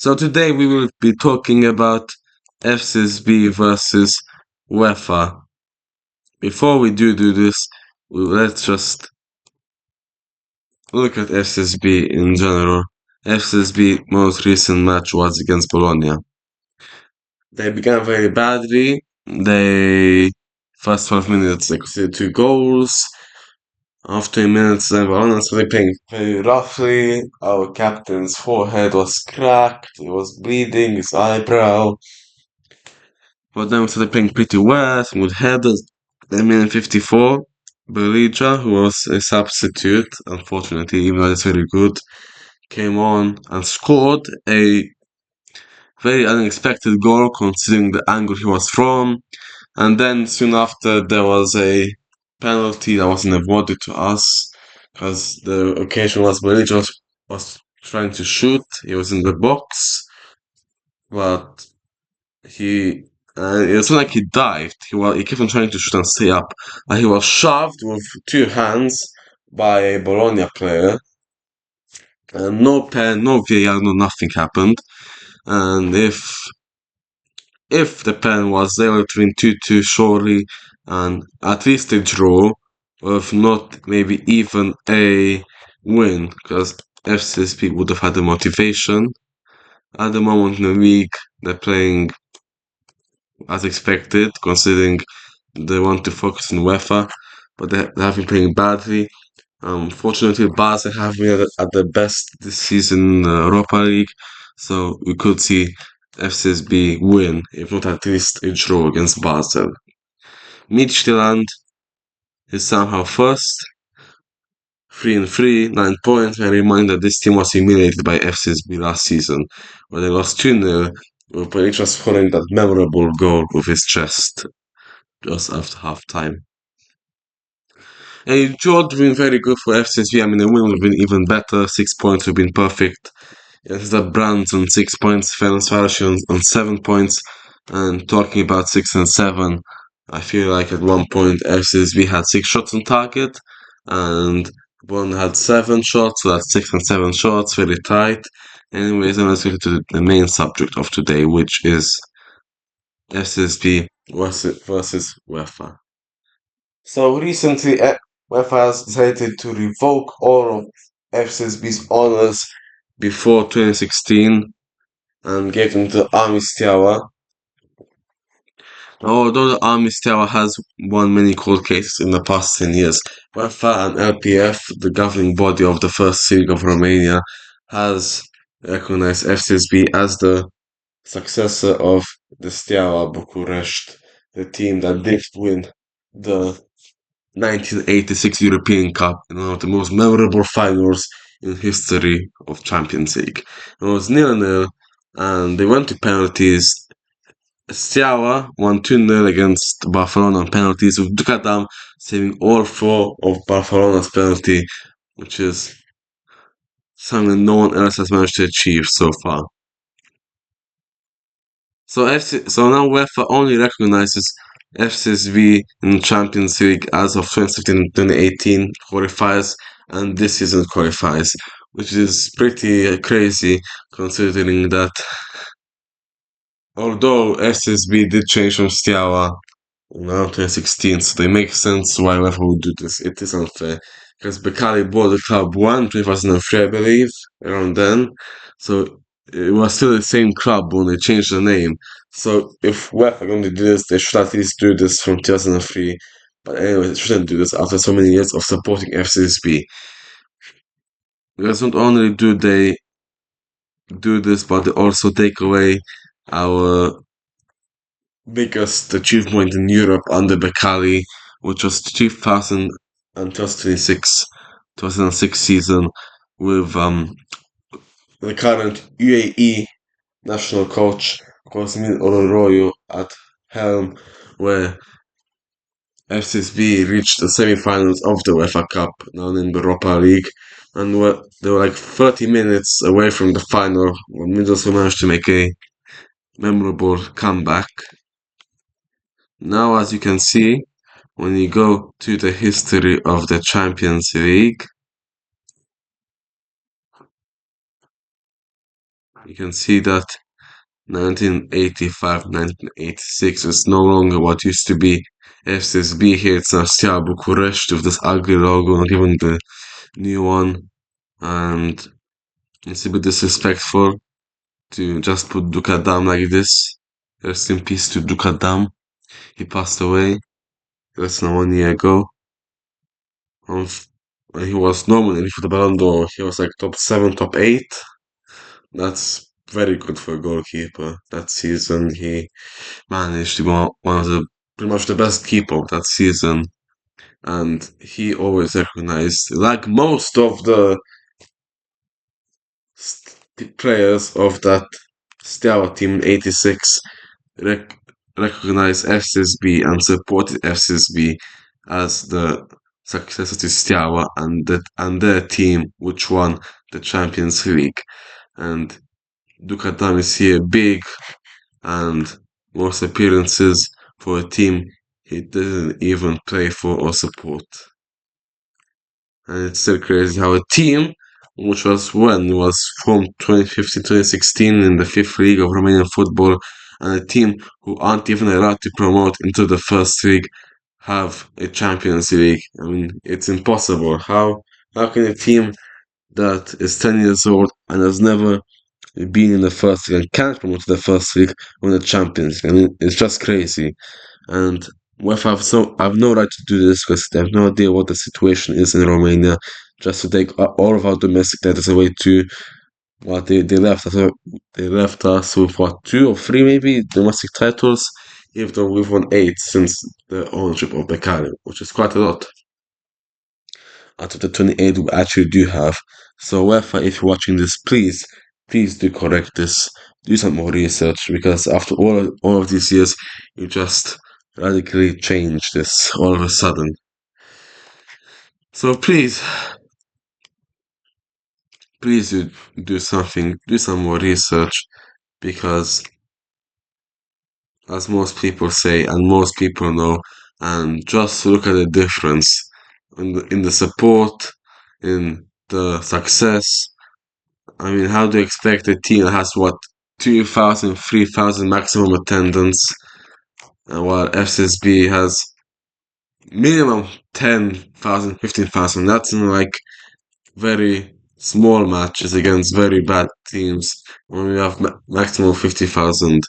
So today we will be talking about FCSB versus UEFA. Before we do this, let's just look at FCSB in general. FCSB most recent match was against Bologna. They began very badly. They first 12 minutes they conceded 2 goals. After 2 minutes, then Bologna started playing very roughly. Our captain's forehead was cracked. He was bleeding. His eyebrow. But then we started playing pretty well, some good headers. Then minute 54, Belija, who was a substitute, unfortunately, even though it's very good, came on and scored a very unexpected goal considering the angle he was from. And then soon after, there was a penalty that wasn't awarded to us because the occasion was Belija was trying to shoot. He was in the box, but he it was not like he dived. He kept on trying to shoot and stay up. And he was shoved with 2 hands by a Bologna player. And no pen, no VAR, no nothing happened. And if the pen was there, would have been 2-2 surely, and at least a draw, if not maybe even a win, because FCSP would have had the motivation. At the moment in the league, they're playing as expected, considering they want to focus on UEFA, but they have been playing badly. Fortunately, Barca have been at the best this season in the Europa League, so we could see FCSB win, if not at least a draw against Basel. Midtjylland is somehow first, 3-3, 9 points. I remind that this team was humiliated by FCSB last season, where they lost 2-0, with Pelic scoring that memorable goal with his chest just after half time. And draw would have been very good for FCSB. I mean, the win would have been even better. 6 points would have been perfect. Instead, Brands on 6 points, Ferencváros on 7 points. And talking about 6 and 7, I feel like at one point FCSB had 6 shots on target, and one had 7 shots, so that's 6 and 7 shots, very tight. Anyways, let's get to the main subject of today, which is FCSB versus UEFA. So recently, UEFA has decided to revoke all of FCSB's honors before 2016 and gave them to Army Steaua. Although the Army Steaua has won many court cases in the past 10 years, UEFA and LPF, the governing body of the First League of Romania, has recognized FCSB as the successor of the Steaua Bucharest, the team that did win the 1986 European Cup in one of the most memorable finals in history of Champions League. It was 0-0, and they went to penalties. Steaua won 2-0 against Barcelona on penalties, with Ducadam saving all 4 of Barcelona's penalty, which is something no one else has managed to achieve so far. So now UEFA only recognizes FCSB in Champions League as of 2017 and 2018 qualifiers, and this season qualifies, which is pretty crazy considering that although FCSB did change from Steaua now 2016, so they make sense why UEFA would do this. It is unfair because Bekali bought the club 2003, I believe, around then. So it was still the same club when they changed the name. So if UEFA are going to do this, they should at least do this from 2003. But anyway, they shouldn't do this after so many years of supporting FCSB. Because not only do they do this, but they also take away our biggest achievement in Europe under Bekali, which was 2006 season with the current UAE national coach Cosmin Ororoyo at helm, where FCSB reached the semi-finals of the UEFA Cup, now in the Europa League, and they were like 30 minutes away from the final when Middlesbrough managed to make a memorable comeback. Now, as you can see, when you go to the history of the Champions League, You can see that 1985, 1986 is no longer what used to be FCSB here. It's now Steaua Bucharest with this ugly logo, not even the new one. And it's a bit disrespectful to just put Dukadam like this. Rest in peace to Dukadam. He passed away less than 1 year ago. Um, when he was nominated for the Ballon d'Or, he was like top 7, top 8. That's very good for a goalkeeper. That season, he managed to be one of the pretty much the best keeper of that season. And he always recognized, like most of the players of that Steaua team in '86, rec- recognized FCSB and supported FCSB as the successor to Steaua and their team, which won the Champions League. And Dukatam is here big and most appearances for a team he didn't even play for or support. And it's still crazy how a team, which was from 2015, 2016 in the fifth league of Romanian football, and a team who aren't even allowed to promote into the first league, have a Champions League. I mean, it's impossible. How can a team that is 10 years old and has never been in the first league and can't promote to the first league win the Champions League? I mean, it's just crazy. And UEFA have no right to do this because they have no idea what the situation is in Romania. Just to take all of our domestic titles away to what they left us with what 2 or 3 maybe domestic titles, even though we've won 8 since the ownership of Becari, which is quite a lot out of the 28 we actually do have. So UEFA, if you're watching this, please do correct this. Do some more research because after all of these years, you just radically change this all of a sudden. So please do something, do some more research because as most people say and most people know, and just look at the difference in the support, in the success. I mean, how do you expect a team that has what 2,000, 3,000 maximum attendance, while FCSB has minimum 10,000, 15,000? That's in like very small matches against very bad teams. When we have maximum 50,000,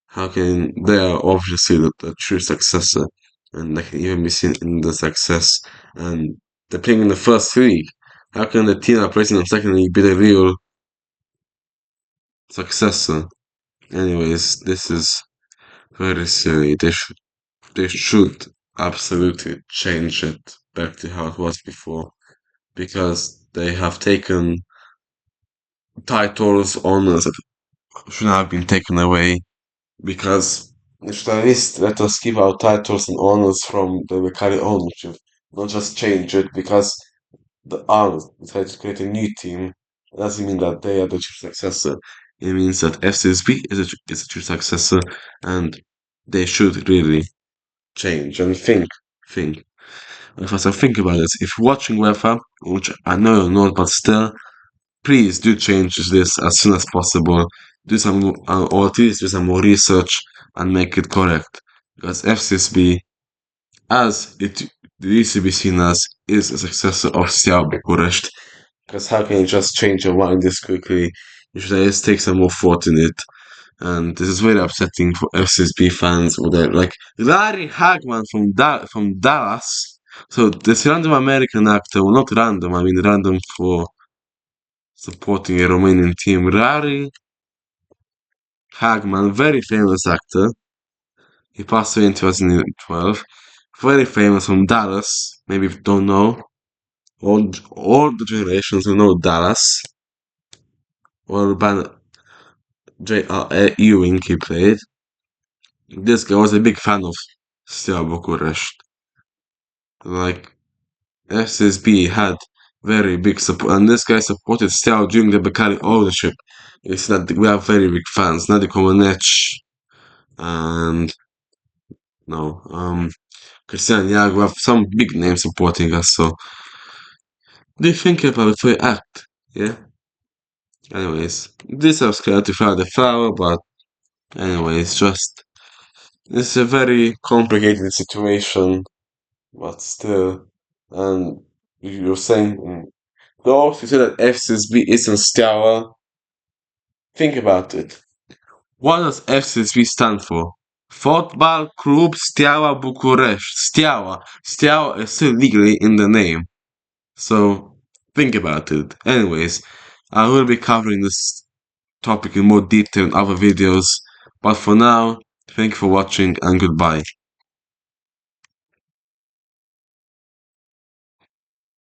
how can they are obviously the true successor, and they can even be seen in the success. And they're playing in the first league. How can the team that plays in the second league be the real successor? Anyways, this is very silly. They should absolutely change it back to how it was before because they have taken titles, honors that should have been taken away because they should at least let us give our titles and honors from the Becari ownership, not just change it because the owners decided to create a new team. It doesn't mean that they are the true successor. It means that FCSB is a true successor and they should really change and think. If I think about it, if you're watching UEFA, which I know you're not, but still, please do change this as soon as possible. Do some, or at least do some more research and make it correct. Because FCSB, as it used to be seen as, is a successor of Steaua Bucharest. Because how can you just change your mind this quickly? You should at least take some more thought in it. And this is very upsetting for FCSB fans with their like Larry Hagman from Dallas. So this random American actor, well not random, I mean random for supporting a Romanian team. Larry Hagman, very famous actor. He passed away in 2012. Very famous from Dallas. Maybe if you don't know. All the generations will know Dallas. Or J.R. Ewing he played. This guy was a big fan of Steaua Bucharest. Like SSB had very big support, and this guy supported Steaua during the Becari ownership. It's that we have very big fans. Nadi Comaneci and no, Cristian Iag. We have some big names supporting us. So do you think about it before you act? Yeah. Anyways, this was created to flower the flower, but anyways, just it's a very complicated situation, but still. And you're saying, though, if you say that FCSB isn't Steaua, think about it. What does FCSB stand for? Football Club Steaua Bucharest. Steaua. Steaua is still legally in the name. So think about it. Anyways, I will be covering this topic in more detail in other videos. But for now, thank you for watching and goodbye.